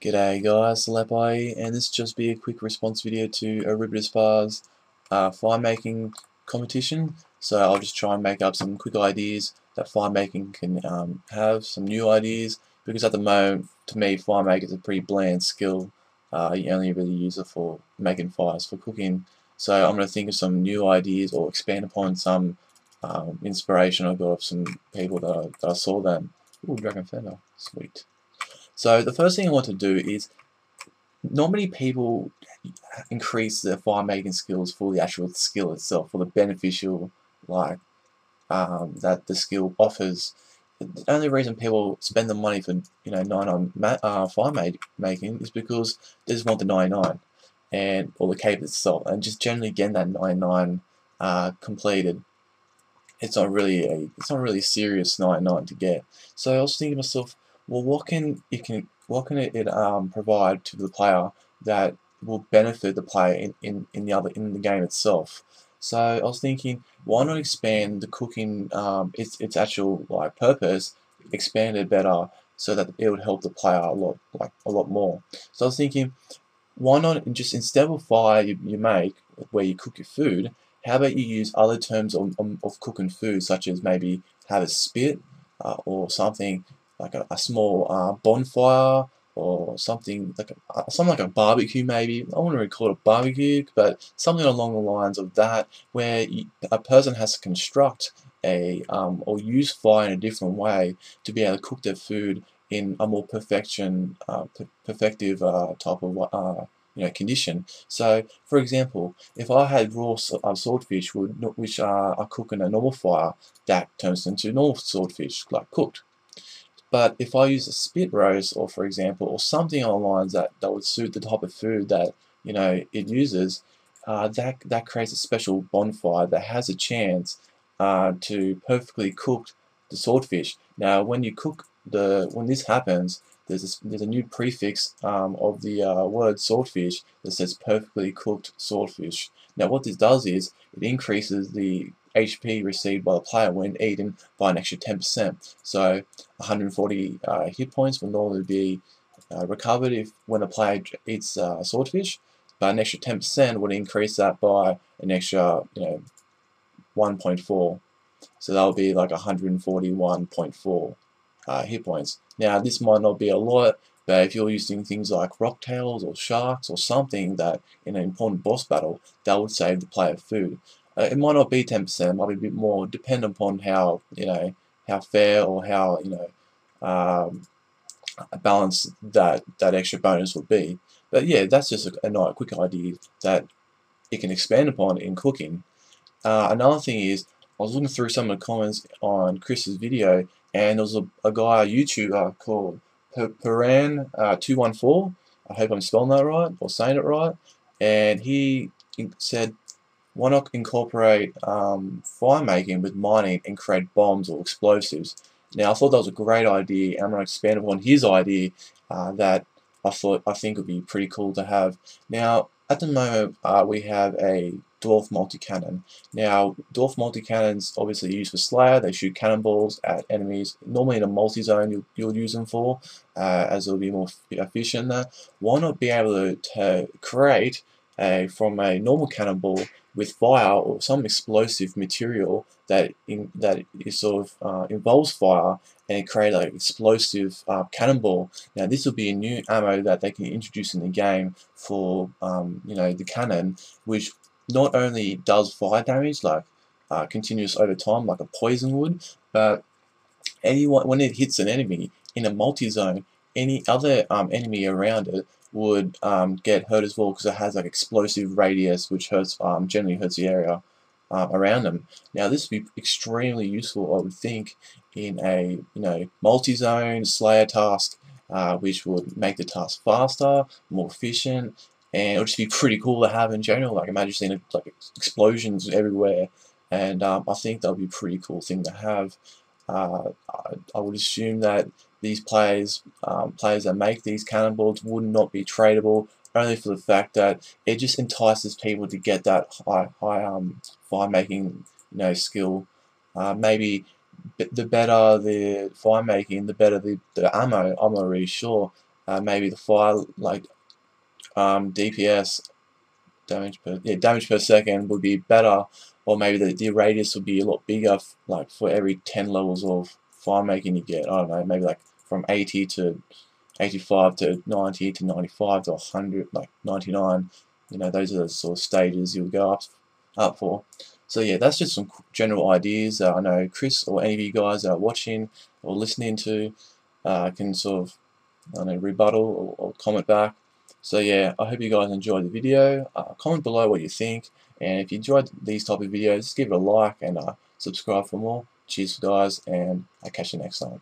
G'day guys, Lepi, and this will just be a quick response video to Euripides' fire making competition. So I'll just try and make up some quick ideas that fire making can have, some new ideas, because at the moment, to me, fire making is a pretty bland skill. You only really use it for making fires, for cooking. So I'm going to think of some new ideas or expand upon some inspiration I got of some people that I saw them. Ooh, Dragon Feather, sweet. So the first thing I want to do is, not many people increase their fire making skills for the actual skill itself, for the beneficial, like that the skill offers. The only reason people spend the money for 99 making is because they just want the 99 and or the cape itself, and just generally getting that 99 completed. It's not really serious 99 to get. So I was thinking to myself, well, what can it provide to the player that will benefit the player in the game itself? So I was thinking, why not expand the cooking, its actual like purpose, expand it better so that it would help the player a lot more. So I was thinking, why not just, instead of fire you make where you cook your food, how about you use other terms of cooking food, such as maybe have a spit, or something like a small bonfire, or something like a barbecue maybe. I wouldn't really call it a barbecue, but something along the lines of that, where a person has to construct or use fire in a different way to be able to cook their food in a more perfective type of condition. So, for example, if I had raw swordfish, which I cook in a normal fire, that turns into normal swordfish, like cooked. But if I use a spit roast, or for example, or something along the lines that would suit the type of food that it uses, that creates a special bonfire that has a chance to perfectly cook the swordfish. Now, when this happens, there's a new prefix of the word swordfish that says perfectly cooked swordfish. Now, what this does is it increases the HP received by the player when eaten by an extra 10%. So 140 hit points will normally be recovered when a player eats swordfish, but an extra 10% would increase that by an extra 1.4. So that would be like 141.4 hit points. Now, this might not be a lot, but if you're using things like rocktails or sharks or something that in an important boss battle, that would save the player food. It might not be 10%, it might be a bit more, depending upon how how fair or how um, balanced that extra bonus would be. But yeah, that's just a quick idea that it can expand upon in cooking. Another thing is, I was looking through some of the comments on Chris's video, and there was a guy, a YouTuber called Paran214. I hope I'm spelling that right or saying it right. And he said, why not incorporate fire making with mining and create bombs or explosives? Now, I thought that was a great idea, and I'm going to expand upon his idea that I think would be pretty cool to have. Now, at the moment, we have a dwarf multi-cannon. Now, dwarf multi-cannons obviously used for Slayer. They shoot cannonballs at enemies. Normally in a multi-zone you'll use them for, as it'll be more efficient there. Why not be able to create from a normal cannonball with fire or some explosive material that is sort of involves fire, and create an explosive cannonball. Now, this will be a new ammo that they can introduce in the game for the cannon, which not only does fire damage, like continuous over time, like a poison would, but when it hits an enemy in a multi-zone, any other enemy around it would get hurt as well, because it has like explosive radius, which generally hurts the area around them. Now, this would be extremely useful, I would think, in a multi-zone Slayer task, which would make the task faster, more efficient, and it would just be pretty cool to have in general. Like, imagine seeing like explosions everywhere, and I think that would be a pretty cool thing to have. I would assume that these players that make these cannonballs would not be tradable, only for the fact that it just entices people to get that high fire making skill. Maybe the better the fire making, the better the ammo. I'm not really sure. maybe the fire like DPS, damage per second would be better, or maybe the radius would be a lot bigger, like for every 10 levels of fire making you get. I don't know, maybe like from 80 to 85 to 90 to 95 to 100, like 99. You know, those are the sort of stages you'll go up for. So yeah, that's just some general ideas that I know Chris or any of you guys that are watching or listening to can sort of, I don't know, rebuttal or comment back. So yeah, I hope you guys enjoyed the video. Comment below what you think, and if you enjoyed these type of videos, just give it a like and subscribe for more. Cheers guys, and I'll catch you next time.